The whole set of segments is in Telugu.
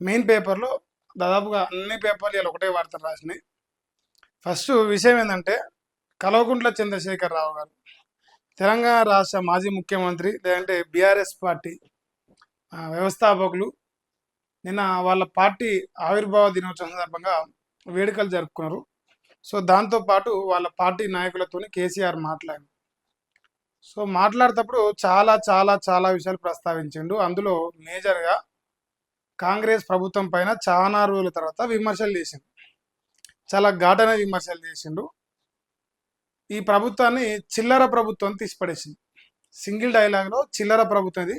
మెయిన్ పేపర్‌లో దాదాపుగా అన్ని పేపర్‌లు ఇయాల ఒకటే వార్తలు రాసినాయి. ఫస్టు విషయం ఏందంటే, కల్వకుంట్ల చంద్రశేఖరరావు గారు తెలంగాణ రాష్ట్ర మాజీ ముఖ్యమంత్రి లేదంటే బీఆర్ఎస్ పార్టీ వ్యవస్థాపకులు నిన్న వాళ్ళ పార్టీ ఆవిర్భావ దినోత్సవం సందర్భంగా వేడుకలు జరుపుకున్నారు. సో, దాంతో పాటు వాళ్ళ పార్టీ నాయకులతోని కేసీఆర్ మాట్లాడారు. సో, మాట్లాడేటప్పుడు చాలా చాలా చాలా విషయాలు ప్రస్తావించిండు. అందులో మేజర్‌గా కాంగ్రెస్ ప్రభుత్వం పైన చానా రోజుల తర్వాత విమర్శలు చేసిండు. చాలా ఘాటైన విమర్శలు చేసిండు. ఈ ప్రభుత్వాన్ని చిల్లర ప్రభుత్వం అని తీసి పడేసింది. సింగిల్ డైలాగ్‌లో చిల్లర ప్రభుత్వం ఇది.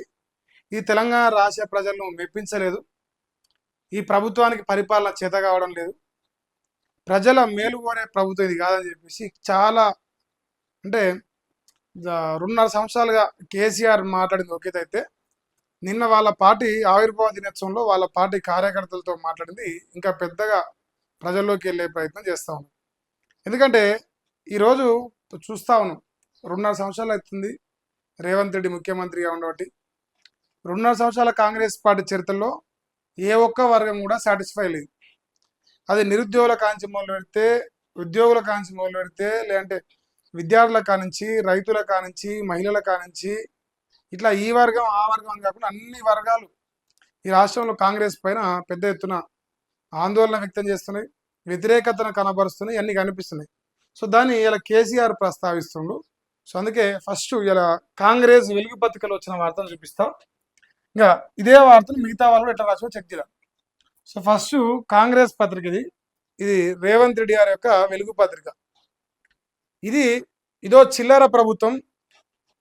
ఈ తెలంగాణ రాష్ట్ర ప్రజలను మెప్పించలేదు. ఈ ప్రభుత్వానికి పరిపాలన చేత కావడం లేదు. ప్రజల మేలు కోరే ప్రభుత్వం ఇది కాదని చెప్పేసి చాలా అంటే 2.5 సంవత్సరాలుగా కేసీఆర్ మాట్లాడింది ఒక ఎత్తైతే, నిన్న వాళ్ళ పార్టీ ఆవిర్భావ దినోత్సవంలో వాళ్ళ పార్టీ కార్యకర్తలతో మాట్లాడింది ఇంకా పెద్దగా ప్రజల్లోకి వెళ్ళే ప్రయత్నం చేస్తా ఉన్నాం. ఎందుకంటే ఈరోజు చూస్తా ఉన్నాం, 2.5 సంవత్సరాలు అవుతుంది రేవంత్ రెడ్డి ముఖ్యమంత్రిగా ఉండబట్టి. 2.5 సంవత్సరాల కాంగ్రెస్ పార్టీ చరిత్రలో ఏ ఒక్క వర్గం కూడా సాటిస్ఫై లేదు. అది నిరుద్యోగుల కాంచి మొదలు పెడితే, ఉద్యోగుల కాంచి మొదలు పెడితే, లేదంటే విద్యార్థుల కానించి, రైతుల కానించి, మహిళల కానించి, ఇట్లా ఈ వర్గం ఆ వర్గం అని కాకుండా అన్ని వర్గాలు ఈ రాష్ట్రంలో కాంగ్రెస్ పైన పెద్ద ఎత్తున ఆందోళన వ్యక్తం చేస్తున్నాయి, వ్యతిరేకతను కనబరుస్తున్నాయి, అన్ని కనిపిస్తున్నాయి. సో దాన్ని ఇలా కేసీఆర్ ప్రస్తావిస్తుండు. సో అందుకే ఫస్ట్ ఇలా కాంగ్రెస్ వెలుగు పత్రికలో వచ్చిన వార్తను చూపిస్తాం. ఇంకా ఇదే వార్తను మిగతా వాళ్ళు ఎట్లా రాసో చెక్ చేయాలి. సో ఫస్ట్ కాంగ్రెస్ పత్రిక ఇది రేవంత్ రెడ్డి గారి యొక్క వెలుగు పత్రిక. ఇదో చిల్లర ప్రభుత్వం,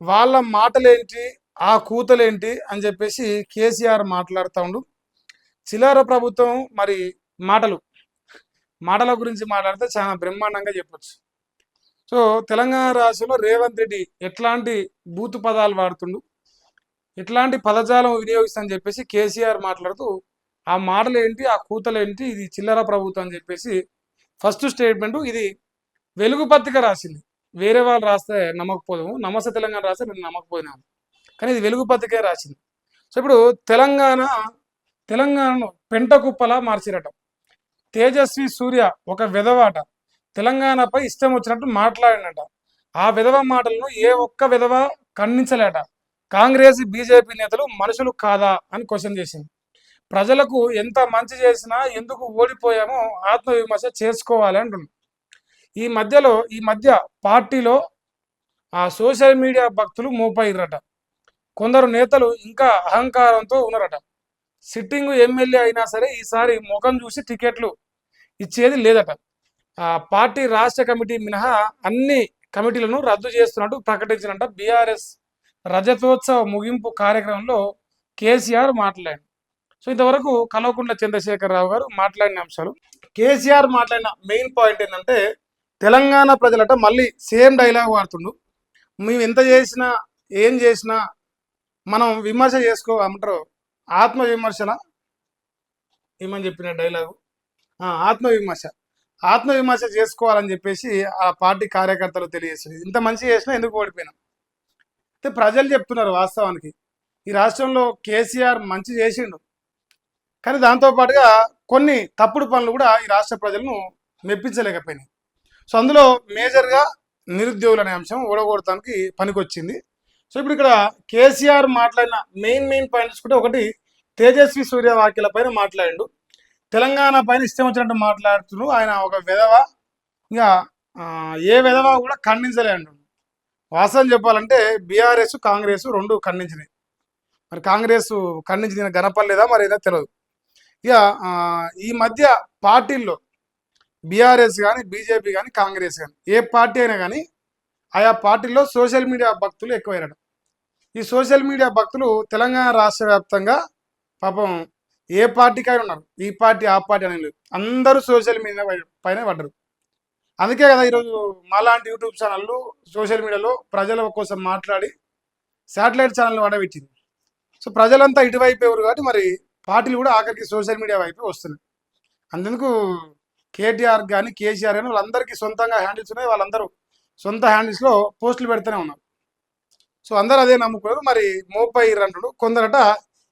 వాళ్ళ మాటలేంటి ఆ కూతలేంటి అని చెప్పేసి కేసీఆర్ మాట్లాడుతూ ఉండు. చిల్లర ప్రభుత్వం మరి మాటల గురించి మాట్లాడితే చాలా బ్రహ్మాండంగా చెప్పొచ్చు. సో తెలంగాణ రాష్ట్రంలో రేవంత్ రెడ్డి ఎట్లాంటి బూతు పదాలు వాడుతుండు, ఎట్లాంటి పదజాలం వినియోగిస్తానని చెప్పేసి కేసీఆర్ మాట్లాడుతూ ఆ మాటలు ఏంటి ఆ కూతలు ఏంటి, ఇది చిల్లర ప్రభుత్వం అని చెప్పేసి ఫస్ట్ స్టేట్మెంట్ ఇది వెలుగు పత్రిక రాసింది. వేరే వాళ్ళు రాస్తే నమ్మకపోదాము, నమస్తే తెలంగాణ రాస్తే నేను నమ్మకపోయినాను, కానీ ఇది వెలుగు పత్రికే రాసింది. సో ఇప్పుడు తెలంగాణను పెంట కుప్పలా మార్చిరట. తేజస్వి సూర్య ఒక విధవాట, తెలంగాణపై ఇష్టం వచ్చినట్టు మాట్లాడినట. ఆ విధవ మాటలను ఏ ఒక్క విధవ ఖండించలేట. కాంగ్రెస్ బీజేపీ నేతలు మనుషులు కాదా అని క్వశ్చన్ చేసింది. ప్రజలకు ఎంత మంచి చేసినా ఎందుకు ఓడిపోయామో ఆత్మవిమర్శ చేసుకోవాలి అంటున్నాం. ఈ మధ్య పార్టీలో ఆ సోషల్ మీడియా భక్తులు మోపైర్రట. కొందరు నేతలు ఇంకా అహంకారంతో ఉన్నారట. సిట్టింగ్ ఎమ్మెల్యే అయినా సరే ఈసారి ముఖం చూసి టికెట్లు ఇచ్చేది లేదట. ఆ పార్టీ రాష్ట్ర కమిటీ మినహా అన్ని కమిటీలను రద్దు చేస్తున్నట్టు ప్రకటించినట్ట. బీఆర్ఎస్ రజతోత్సవ ముగింపు కార్యక్రమంలో కేసీఆర్ మాట్లాడారు. సో ఇంతవరకు కల్వకుంట్ల చంద్రశేఖరరావు గారు మాట్లాడిన అంశాలు. కేసీఆర్ మాట్లాడిన మెయిన్ పాయింట్ ఏంటంటే, తెలంగాణ ప్రజలట మళ్ళీ సేమ్ డైలాగ్ వాడుతుండు. మేము ఎంత చేసినా ఏం చేసినా మనం విమర్శ చేసుకోమంటారు, ఆత్మవిమర్శన ఏమని చెప్పిన డైలాగు, ఆత్మవిమర్శ చేసుకోవాలని చెప్పేసి ఆ పార్టీ కార్యకర్తలు తెలియజేస్తుంది. ఇంత మంచి చేసినా ఎందుకు ఓడిపోయినాం అయితే ప్రజలు చెప్తున్నారు. వాస్తవానికి ఈ రాష్ట్రంలో కేసీఆర్ మంచి చేసిండు, కానీ దాంతోపాటుగా కొన్ని తప్పుడు పనులు కూడా ఈ రాష్ట్ర ప్రజలను మెప్పించలేకపోయినాయి. సో అందులో మేజర్గా నిరుద్యోగులు అనే అంశం ఓడగొడటానికి పనికొచ్చింది. సో ఇప్పుడు ఇక్కడ కేసీఆర్ మాట్లాడిన మెయిన్ పాయింట్స్ కూడా, ఒకటి తేజస్వి సూర్య వ్యాఖ్యల పైన మాట్లాడిండు. తెలంగాణ పైన ఇష్టం వచ్చినట్టు మాట్లాడుతున్నాడు ఆయన, ఒక విధవ, ఇంకా ఏ విధవ కూడా ఖండించలే అంటుండు. వాస్తవం చెప్పాలంటే బీఆర్ఎస్ కాంగ్రెస్ రెండు ఖండించినాయి. మరి కాంగ్రెస్ ఖండించిన గనపడలేదా మరి ఏదో తెలియదు. ఇక ఈ మధ్య పార్టీల్లో బీఆర్ఎస్ కానీ బీజేపీ కానీ కాంగ్రెస్ కానీ ఏ పార్టీ అయినా కానీ ఆయా పార్టీల్లో సోషల్ మీడియా భక్తులు ఎక్కువైనారు. ఈ సోషల్ మీడియా భక్తులు తెలంగాణ రాష్ట్ర వ్యాప్తంగా పాపం ఏ పార్టీకైనా ఉన్నారు. ఈ పార్టీ ఆ పార్టీ అని లేదు, అందరూ సోషల్ మీడియా పైన పడ్డరు. అందుకే కదా ఈరోజు మాలాంటి యూట్యూబ్ ఛానళ్ళు సోషల్ మీడియాలో ప్రజల కోసం మాట్లాడి శాటిలైట్ ఛానల్ వాడబెట్టింది. సో ప్రజలంతా ఇటువైపు ఎవరు కాబట్టి మరి పార్టీలు కూడా ఆఖరికి సోషల్ మీడియా వైపు వస్తున్నాయి. అందుకు కేటీఆర్ కానీ కేసీఆర్ కానీ వాళ్ళందరికీ సొంతంగా హ్యాండిల్స్ ఉన్నాయి. వాళ్ళందరూ సొంత హ్యాండిల్స్లో పోస్టులు పెడుతూనే ఉన్నారు. సో అందరూ అదే నమ్ముకున్నారు. మరి మోపై అంటాడు. కొందరట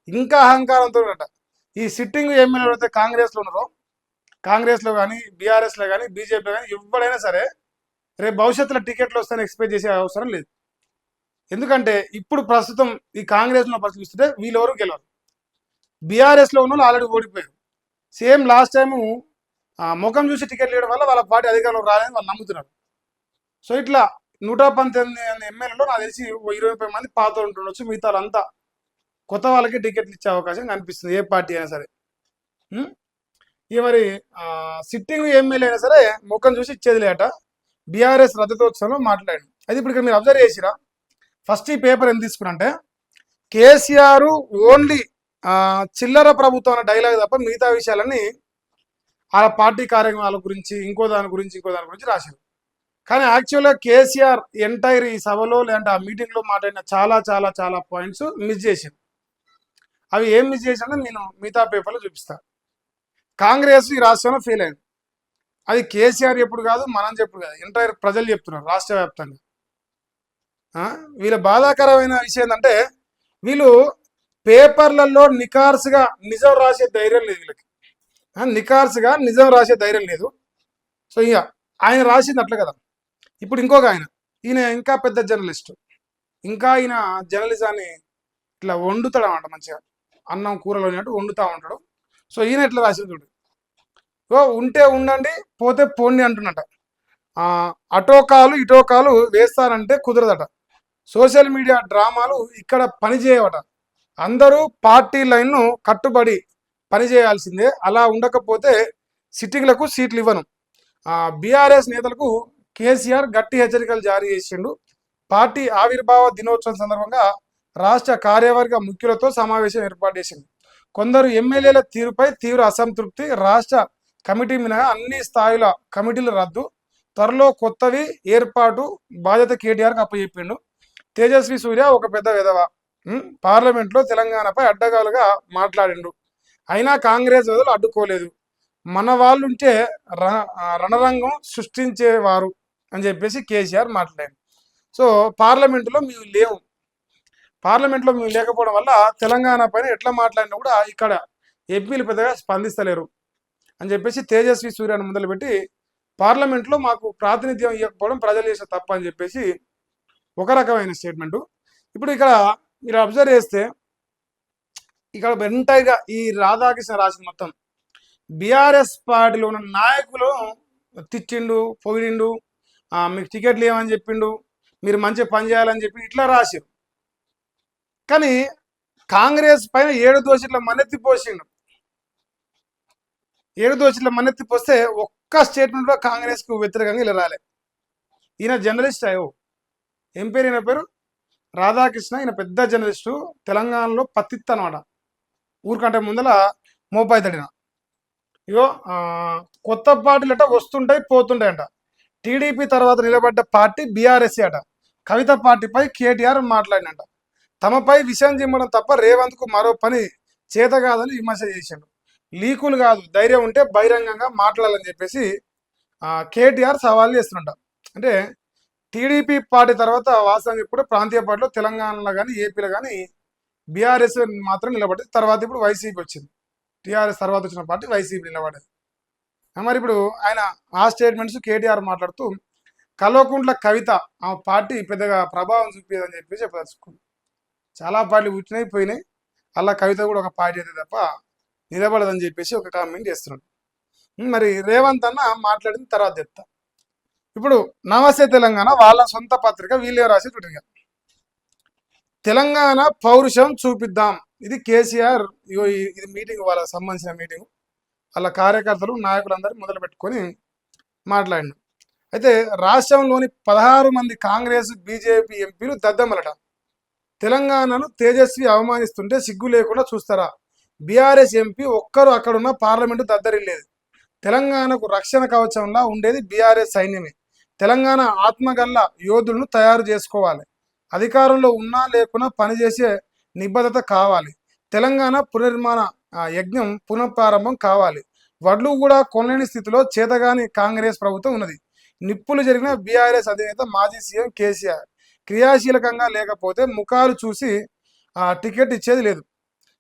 ఇంకా అహంకారంతో అట ఈ సిట్టింగ్ ఎమ్మెల్యేలు అయితే కాంగ్రెస్లో ఉన్నారో, కాంగ్రెస్లో కానీ బీఆర్ఎస్లో కానీ బీజేపీలో కానీ ఎవడైనా సరే రేపు భవిష్యత్తులో టికెట్లు వస్తాయని ఎక్స్పెక్ట్ చేసే అవసరం లేదు. ఎందుకంటే ఇప్పుడు ప్రస్తుతం ఈ కాంగ్రెస్లో పరిశీలిస్తుంటే వీళ్ళెవరు గెలవరు. బీఆర్ఎస్లో ఉన్న వాళ్ళు ఆల్రెడీ ఓడిపోయారు. సేమ్ లాస్ట్ టైము ముఖం చూసి టికెట్ ఇవ్వడం వల్ల వాళ్ళ పార్టీ అధికారంలో రాలేదని వాళ్ళు నమ్ముతున్నారు. సో ఇట్లా 119 ఎమ్మెల్యేలో నాకు తెలిసి 20 మంది పాత ఉంటుండొచ్చు, మిగతా వాళ్ళంతా కొత్త వాళ్ళకి టికెట్లు ఇచ్చే అవకాశం కనిపిస్తుంది ఏ పార్టీ అయినా సరే. ఇక మరి సిట్టింగ్ ఎమ్మెల్యే అయినా సరే ముఖం చూసి ఇచ్చేది లేట. బీఆర్ఎస్ రజతోత్సవంలో మాట్లాడాడు. అది ఇప్పుడు ఇక్కడ మీరు అబ్జర్వ్ చేసిరా. ఫస్ట్ ఈ పేపర్ ఎందుకు తీసుకున్నంటే కేసీఆర్ ఓన్లీ చిల్లర ప్రభుత్వం అనే డైలాగ్ తప్ప మిగతా విషయాలన్నీ ఆ పార్టీ కార్యక్రమాల గురించి ఇంకో దాని గురించి రాశారు. కానీ యాక్చువల్గా కేసీఆర్ ఎంటైర్ ఈ సభలో లేదంటే ఆ మీటింగ్లో మాట్లాడిన చాలా చాలా చాలా పాయింట్స్ మిస్ చేశారు. అవి ఏం మిస్ చేశానో నేను మిగతా పేపర్లో చూపిస్తాను. కాంగ్రెస్ ఈ రాష్ట్రంలో ఫెయిల్ అయింది. అది కేసీఆర్ ఎప్పుడు కాదు, మనం చెప్పుడు కాదు, ఎంటైర్ ప్రజలు చెప్తున్నారు రాష్ట్ర వ్యాప్తంగా. వీళ్ళ బాధాకరమైన విషయం ఏంటంటే వీళ్ళు పేపర్లలో నికార్సుగా నిజం రాసే ధైర్యం లేదు వీళ్ళకి. నికార్సుగా నిజం రాసే ధైర్యం లేదు. సో ఇక ఆయన రాసింది అట్లా కదా. ఇప్పుడు ఇంకొక ఈయన ఇంకా పెద్ద జర్నలిస్టు, ఇంకా ఈయన జర్నలిజాన్ని ఇట్లా వండుతాడు అన్నమాట. మంచిగా అన్నం కూరలో వండుతూ ఉంటాడు. సో ఈయన ఎట్లా రాసింది చూడు. ఉంటే ఉండండి, పోతే పోండి అంటున్నట. అటోకాలు ఇటోకాలు వేస్తారంటే కుదరదట. సోషల్ మీడియా డ్రామాలు ఇక్కడ పనిచేయవట. అందరూ పార్టీ లైన్ను కట్టుబడి పనిచేయాల్సిందే. అలా ఉండకపోతే సిట్టింగ్లకు సీట్లు ఇవ్వను. బీఆర్ఎస్ నేతలకు కేసీఆర్ గట్టి హెచ్చరికలు జారీ చేసిండు. పార్టీ ఆవిర్భావ దినోత్సవం సందర్భంగా రాష్ట్ర కార్యవర్గ ముఖ్యులతో సమావేశం ఏర్పాటు చేసింది. కొందరు ఎమ్మెల్యేల తీరుపై తీవ్ర అసంతృప్తి. రాష్ట్ర కమిటీ మినహా అన్ని స్థాయిల కమిటీలు రద్దు. త్వరలో కొత్తవి ఏర్పాటు బాధ్యత కేటీఆర్కి అప్పచెప్పిండు. తేజస్వి సూర్య ఒక పెద్ద విధవ. పార్లమెంట్లో తెలంగాణపై అడ్డగాలుగా మాట్లాడిండు. అయినా కాంగ్రెస్ విధులు అడ్డుకోలేదు. మన వాళ్ళుంటే రణరంగం సృష్టించేవారు అని చెప్పేసి కేసీఆర్ మాట్లాడారు. సో పార్లమెంటులో మేము లేవు, పార్లమెంట్లో మేము లేకపోవడం వల్ల తెలంగాణ పైన ఎట్లా మాట్లాడినా కూడా ఇక్కడ ఎంపీలు పెద్దగా స్పందిస్తలేరు అని చెప్పేసి తేజస్వి సూర్యను మొదలుపెట్టి పార్లమెంట్లో మాకు ప్రాతినిధ్యం ఇవ్వకపోవడం ప్రజలు చేసే తప్ప అని చెప్పేసి ఒక రకమైన స్టేట్మెంటు. ఇప్పుడు ఇక్కడ మీరు అబ్జర్వ్ చేస్తే ఇక్కడ ఎంటైర్గా ఈ రాధాకృష్ణ రాసిన మొత్తం బీఆర్ఎస్ పార్టీలో ఉన్న నాయకులు తిట్టిండు, పొగిడిండు, మీకు టికెట్లు ఏమని చెప్పిండు, మీరు మంచిగా పని చేయాలని చెప్పి ఇట్లా రాశారు. కానీ కాంగ్రెస్ పైన 7 దోషుల మన్నెత్తి పోసిండు. 7 దోషుల మన్నెత్తి పోస్తే ఒక్క స్టేట్మెంట్లో కాంగ్రెస్కు వ్యతిరేకంగా ఇలా రాలే. ఈయన జర్నలిస్ట్ అయ్యో, ఏం పేరు ఈయన పేరు రాధాకృష్ణ. ఈయన పెద్ద జర్నలిస్టు, తెలంగాణలో పత్తిత్ అనమాట. ఊరికంటే ముందల మోపాయి తడిన. ఇగో కొత్త పార్టీలు అట వస్తుంటాయి పోతుంటాయంట. టీడీపీ తర్వాత నిలబడ్డ పార్టీ బీఆర్ఎస్ అట. కవిత పార్టీపై కేటీఆర్ మాట్లాడినట. తమపై విషయం చిమ్మడం తప్ప రేవంత్కు మరో పని చేత కాదని విమర్శ చేశాడు. లీకులు కాదు, ధైర్యం ఉంటే బహిరంగంగా మాట్లాడాలని చెప్పేసి కేటీఆర్ సవాల్ చేస్తుంట. అంటే టీడీపీ పార్టీ తర్వాత వాస్తవంగా ఇప్పుడు ప్రాంతీయ పార్టీలో తెలంగాణలో కానీ ఏపీలో కానీ బీఆర్ఎస్ మాత్రం నిలబడింది. తర్వాత ఇప్పుడు వైసీపీ వచ్చింది. టీఆర్ఎస్ తర్వాత వచ్చిన పార్టీ వైసీపీ నిలబడేది. మరి ఇప్పుడు ఆయన ఆ స్టేట్మెంట్స్ కేటీఆర్ మాట్లాడుతూ కల్వకుంట్ల కవిత ఆ పార్టీ పెద్దగా ప్రభావం చూపించదని చెప్పేసి చెప్పదలుచుకుంది. చాలా పార్టీలు పుట్టినాయి పోయినాయి, అలా కవిత కూడా ఒక పార్టీ అయితే తప్ప నిలబడదని చెప్పేసి ఒక కామెంట్ చేస్తున్నాడు. మరి రేవంత్ అన్న మాట్లాడిన తర్వాత చెప్తా. ఇప్పుడు నమస్తే తెలంగాణ వాళ్ళ సొంత పత్రిక వీళ్ళే రాసి చూడండి. తెలంగాణ పౌరుషం చూపిద్దాం. ఇది కేసీఆర్ ఇది మీటింగ్, వాళ్ళకి సంబంధించిన మీటింగ్. వాళ్ళ కార్యకర్తలు నాయకులందరూ మొదలు పెట్టుకొని మాట్లాడిన. అయితే రాష్ట్రంలోని 16 మంది కాంగ్రెస్ బీజేపీ ఎంపీలు దద్దమ్మలట. తెలంగాణను తేజస్వి అవమానిస్తుంటే సిగ్గు లేకుండా చూస్తారా? బీఆర్ఎస్ ఎంపీ ఒక్కరు అక్కడున్న పార్లమెంటు దద్దరిల్లేదు. తెలంగాణకు రక్షణ కవచంలా ఉండేది బీఆర్ఎస్ సైన్యమే. తెలంగాణ ఆత్మగల్ల యోధులను తయారు చేసుకోవాలి. అధికారంలో ఉన్నా లేకున్నా పనిచేసే నిబద్ధత కావాలి. తెలంగాణ పునర్నిర్మాణ యజ్ఞం పునఃప్రారంభం కావాలి. వడ్లు కూడా కొనలేని స్థితిలో చేతగాని కాంగ్రెస్ ప్రభుత్వం ఉన్నది. నిప్పులు జరిగిన బీఆర్ఎస్ అధినేత మాజీ సీఎం కేసీఆర్ క్రియాశీలకంగా లేకపోతే ముఖాలు చూసి టికెట్ ఇచ్చేది లేదు.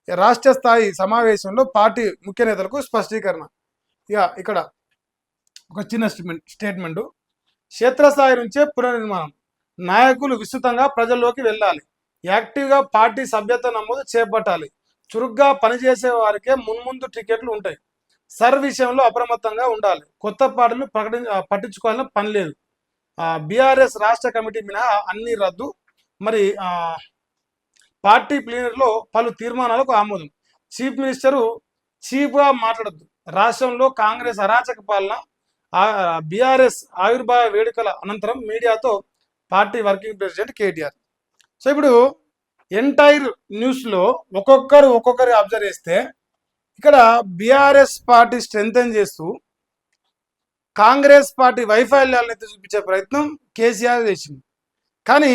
రాష్ట్ర స్థాయి సమావేశంలో పార్టీ ముఖ్య నేతలకు స్పష్టీకరణ. ఇక ఇక్కడ ఒక చిన్న స్టేట్మెంటు. క్షేత్రస్థాయి నుంచే పునర్నిర్మాణం. నాయకులు విస్తృతంగా ప్రజల్లోకి వెళ్ళాలి. యాక్టివ్గా పార్టీ సభ్యత్వ నమోదు చేపట్టాలి. చురుగ్గా పనిచేసే వారికే మున్ముందు టికెట్లు ఉంటాయి. సర్ విషయంలో అప్రమత్తంగా ఉండాలి. కొత్త పార్టీలు పట్టించుకోవాలని పని లేదు. బీఆర్ఎస్ రాష్ట్ర కమిటీ మినహా అన్ని రద్దు. మరి పార్టీ ప్లీనరీలో పలు తీర్మానాలకు ఆమోదం. చీఫ్ మినిస్టరు చీఫ్గా మాట్లాడద్దు. రాష్ట్రంలో కాంగ్రెస్ అరాచక పాలన. బీఆర్ఎస్ ఆవిర్భావ వేడుకల అనంతరం మీడియాతో party working president KTR. So ఇప్పుడు ఎంటైర్ న్యూస్లో ఒక్కొక్కరు అబ్జర్వ్ చేస్తే ఇక్కడ బీఆర్ఎస్ పార్టీ స్ట్రెంథెన్ చేస్తూ కాంగ్రెస్ పార్టీ వైఫల్యాలను ఎత్తి చూపించే ప్రయత్నం కేసీఆర్ చేసింది. కానీ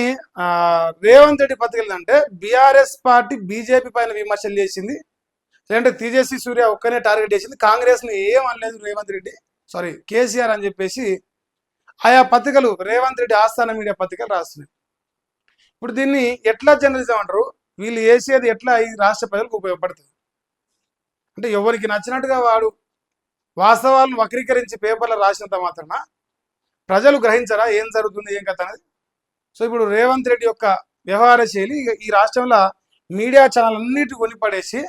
రేవంత్ రెడ్డి పత్రికలు అంటే బీఆర్ఎస్ పార్టీ బీజేపీ పైన విమర్శలు చేసింది, లేదంటే తేజస్వి సూర్య ఒక్కనే టార్గెట్ చేసింది, కాంగ్రెస్ని ఏం అనలేదు రేవంత్ రెడ్డి, సారీ కేసీఆర్ అని చెప్పేసి ఆయా పత్రికలు రేవంత్ రెడ్డి ఆస్థాన మీడియా పత్రికలు రాస్తున్నాయి. ఇప్పుడు దీన్ని ఎట్లా జర్నలిజం అంటారు? వీళ్ళు వేసేది ఎట్లా ఈ రాష్ట్ర ప్రజలకు ఉపయోగపడుతుంది అంటే ఎవరికి నచ్చినట్టుగా వాడు వాస్తవాలను వక్రీకరించి పేపర్లో రాసినంత మాత్రాన ప్రజలు గ్రహించరా ఏం జరుగుతుంది ఏం కథ అనేది? సో ఇప్పుడు రేవంత్ రెడ్డి యొక్క వ్యవహార శైలి ఈ రాష్ట్రంలో మీడియా ఛానల్ అన్నిటి కొనిపడేసి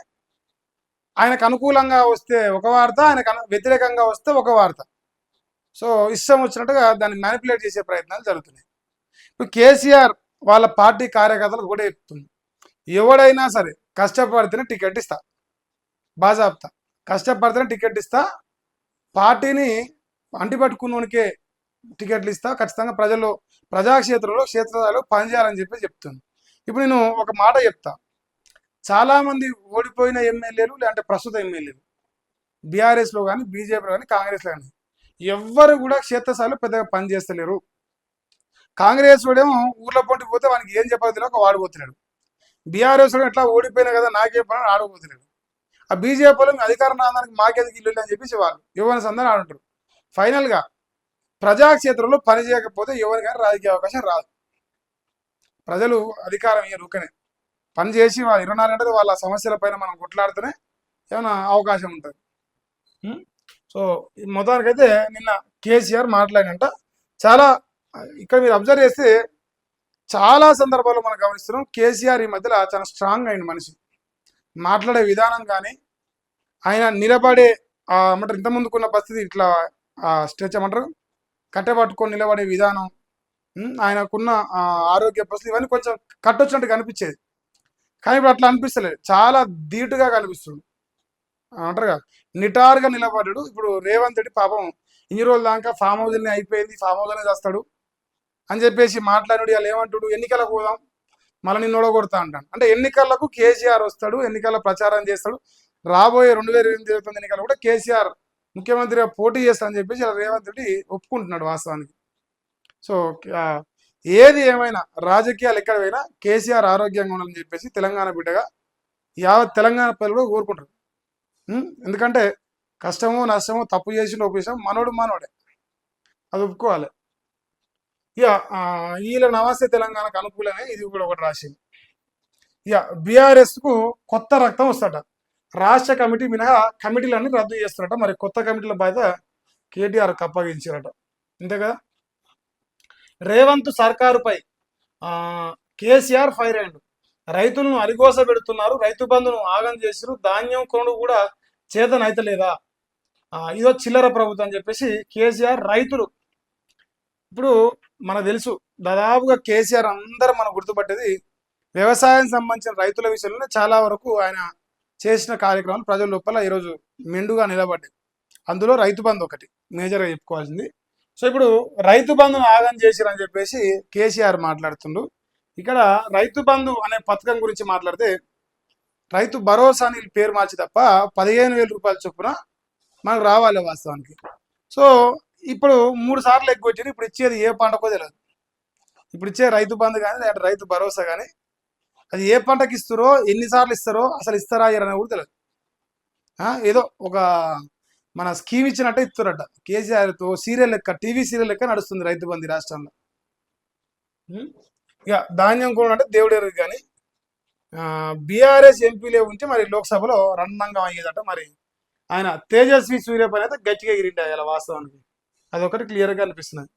ఆయనకు అనుకూలంగా వస్తే ఒక వార్త, ఆయనకు వ్యతిరేకంగా వస్తే ఒక వార్త. సో ఇష్టం వచ్చినట్టుగా దాన్ని మ్యానిపులేట్ చేసే ప్రయత్నాలు జరుగుతున్నాయి. ఇప్పుడు కేసీఆర్ వాళ్ళ పార్టీ కార్యకర్తలకు కూడా చెప్తుంది, ఎవడైనా సరే కష్టపడితేనే టికెట్ ఇస్తా, బాజాబ్తా కష్టపడితేనే టికెట్ ఇస్తా, పార్టీని అంటిపట్టుకున్నోనికే టికెట్లు ఇస్తా, ఖచ్చితంగా క్షేత్రస్థాయిలో పనిచేయాలని చెప్పి చెప్తుంది. ఇప్పుడు నేను ఒక మాట చెప్తా, చాలామంది ఓడిపోయిన ఎమ్మెల్యేలు లేదంటే ప్రస్తుత ఎమ్మెల్యేలు బీఆర్ఎస్లో కానీ బీజేపీలో కానీ కాంగ్రెస్లో కానీ ఎవ్వరు కూడా క్షేత్రస్థాయిలో పెద్దగా పనిచేస్తలేరు. కాంగ్రెస్ వాడేమో ఊర్లో పొంటి పోతే వానికి ఏం చెప్పాలో తెలియక వాడిపోతున్నాడు. బీఆర్ఎస్ వాడు ఎట్లా ఓడిపోయినా కదా నాకేం పని ఆడిపోతున్నాడు. ఆ బీజేపీలో అధికారం రావడానికి మాకెందుకు ఇల్లు అని చెప్పేసి వాళ్ళు యువన సందర్భం ఆడుంటారు. ఫైనల్గా ప్రజాక్షేత్రంలో పని చేయకపోతే ఎవరికైనా రాజకీయ అవకాశం రాదు. ప్రజలు అధికారం ఇయ్యరు, ఊకనే పని చేసి 24 గంటలు వాళ్ళ సమస్యల పైన మనం కొట్లాడితేనే ఏమైనా అవకాశం ఉంటుంది. సో మొత్తానికైతే నిన్న కేసీఆర్ మాట్లాడినంట చాలా, ఇక్కడ మీరు అబ్జర్వ్ చేస్తే చాలా సందర్భాల్లో మనం గమనిస్తున్నాం కేసీఆర్ ఈ మధ్యలో చాలా స్ట్రాంగ్ అయిన మనిషి. మాట్లాడే విధానం కానీ ఆయన నిలబడే ఏమంటారు ఇంత ముందుకున్న పరిస్థితి ఇట్లా స్ట్రెచ్ ఏమంటారు కట్టెపట్టుకొని నిలబడే విధానం, ఆయనకున్న ఆరోగ్య పరిస్థితి ఇవన్నీ కొంచెం కట్టొచ్చినట్టు కనిపించేది. కానీ ఇప్పుడు అట్లా అనిపిస్తలేదు, చాలా ధీటుగా కనిపిస్తుంది. అంటారుగా నిటారుగా నిలబడ్డాడు. ఇప్పుడు రేవంత్ రెడ్డి పాపం ఇన్ని రోజుల దాకా ఫామ్ హౌస్ని అయిపోయింది, ఫామ్ హౌస్లోనే చేస్తాడు అని చెప్పేసి మాట్లాడు. వాళ్ళు ఏమంటాడు, ఎన్నికలకు పోదాం మళ్ళీ నిన్ను ఓడగొడతా అంటాడు. అంటే ఎన్నికలకు కేసీఆర్ వస్తాడు, ఎన్నికల ప్రచారం చేస్తాడు. రాబోయే 2029 ఎన్నికలు కూడా కేసీఆర్ ముఖ్యమంత్రిగా పోటీ చేస్తాడని చెప్పేసి రేవంత్ రెడ్డి ఒప్పుకుంటున్నాడు వాస్తవానికి. సో ఏది ఏమైనా రాజకీయాలు ఎక్కడ పోయినా కేసీఆర్ ఆరోగ్యంగా ఉండాలని చెప్పేసి తెలంగాణ బిడ్డగా యావత్ తెలంగాణ ప్రజలు కోరుకుంటారు. ఎందుకంటే కష్టమో నష్టమో తప్పు చేసిన ఒప్పించాం మనోడే, అది ఒప్పుకోవాలి. ఇక వీళ్ళ నమస్తే తెలంగాణకు అనుకూలమే ఇది కూడా ఒకటి రాసింది. ఇక బీఆర్ఎస్కు కొత్త రక్తం వస్తాడ. రాష్ట్ర కమిటీ మినహా కమిటీలన్నీ రద్దు చేస్తారట. మరి కొత్త కమిటీల బాధ్యత కేటీఆర్ అప్పగించారట. అంతే కదా. రేవంత్ సర్కారుపై కేసీఆర్ ఫైర్ అయ్యిండు. రైతులను అరిగోస పెడుతున్నారు, రైతు బంధును ఆగం చేసిరు, ధాన్యం కొనుడు కూడా చేతనైతలేదా, ఇదో చిల్లర ప్రభుత్వం అని చెప్పేసి కేసీఆర్ రైతులు. ఇప్పుడు మనకు తెలుసు దాదాపుగా కేసీఆర్ అందరూ మనం గుర్తుపట్టేది వ్యవసాయం సంబంధించిన రైతుల విషయంలో చాలా వరకు ఆయన చేసిన కార్యక్రమాలు ప్రజల లోపల ఈరోజు మెండుగా నిలబడ్డాయి. అందులో రైతు బంధు ఒకటి మేజర్గా చెప్పుకోవాల్సింది. సో ఇప్పుడు రైతు బంధును ఆగం చేసిరని చెప్పేసి కేసీఆర్ మాట్లాడుతుండు. ఇక్కడ రైతు బంధు అనే పథకం గురించి మాట్లాడితే రైతు భరోసా అని పేరు మార్చి తప్ప 15,000 రూపాయల చొప్పున మనకు రావాలి వాస్తవానికి. సో ఇప్పుడు 3 సార్లు ఎగ్గొచ్చారు. ఇప్పుడు ఇచ్చేది ఏ పంటకో తెలియదు. ఇప్పుడు ఇచ్చే రైతు బంధు కానీ లేదంటే రైతు భరోసా కానీ అది ఏ పంటకి ఇస్తారో, ఎన్నిసార్లు ఇస్తారో, అసలు ఇస్తారా ఇరని కూడా తెలియదు. ఏదో ఒక మన స్కీమ్ ఇచ్చినట్టే ఇస్తారట. కేసీఆర్తో సీరియల్ లెక్క, టీవీ సీరియల్ లెక్క నడుస్తుంది రైతు బంధు రాష్ట్రంలో. ఇక ధాన్యం కూడా అంటే దేవుడు ఎరుగు కానీ బీఆర్ఎస్ ఎంపీలే ఉంచి మరి లోక్సభలో రణరంగం అయ్యేదట. మరి ఆయన తేజస్వి సూర్య పైన అయితే గట్టిగా ఎగిరిండే ఇలా వాస్తవానికి, అదొకటి క్లియర్గా అనిపిస్తున్నది.